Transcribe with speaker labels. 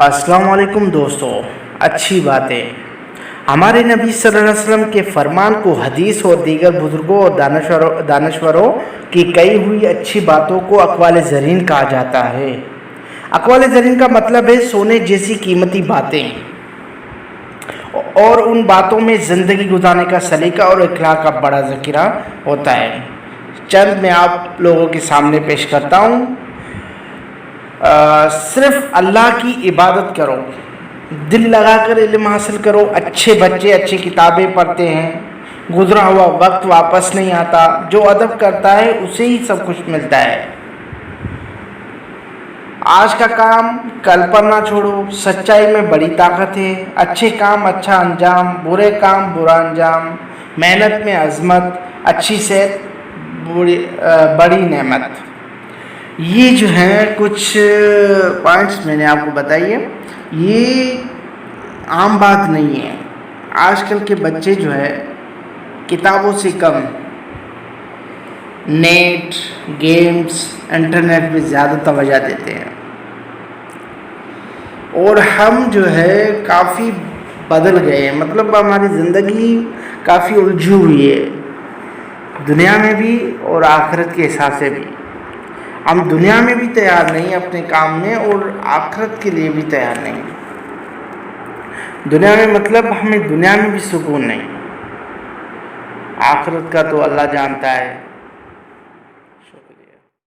Speaker 1: السلام علیکم دوستو، اچھی باتیں ہمارے نبی صلی اللہ علیہ وسلم کے فرمان کو حدیث اور دیگر بزرگوں اور دانشوروں کی کئی ہوئی اچھی باتوں کو اقوال زرین کہا جاتا ہے۔ اقوال زرین کا مطلب ہے سونے جیسی قیمتی باتیں، اور ان باتوں میں زندگی گزارنے کا سلیقہ اور اخلاق کا بڑا ذخیرہ ہوتا ہے۔ چند میں آپ لوگوں کے سامنے پیش کرتا ہوں۔ صرف اللہ کی عبادت کرو، دل لگا کر علم حاصل کرو۔ اچھے بچے اچھی کتابیں پڑھتے ہیں، گزرا ہوا وقت واپس نہیں آتا، جو ادب کرتا ہے اسے ہی سب کچھ ملتا ہے۔ آج کا کام کل پر نہ چھوڑو، سچائی میں بڑی طاقت ہے۔ اچھے کام اچھا انجام، برے کام برا انجام، محنت میں عظمت، اچھی صحت بڑی نعمت۔ یہ جو ہیں کچھ پوائنٹس میں نے آپ کو بتائیے، یہ عام بات نہیں ہے۔ آج کل کے بچے جو ہے کتابوں سے کم نیٹ، گیمز، انٹرنیٹ پہ زیادہ توجہ دیتے ہیں، اور ہم جو ہے کافی بدل گئے ہیں۔ مطلب ہماری زندگی کافی الجھی ہوئی ہے، دنیا میں بھی اور آخرت کے حساب سے بھی۔ ہم دنیا میں بھی تیار نہیں اپنے کام میں، اور آخرت کے لیے بھی تیار نہیں۔ دنیا میں مطلب ہمیں دنیا میں بھی سکون نہیں، آخرت کا تو اللہ جانتا ہے۔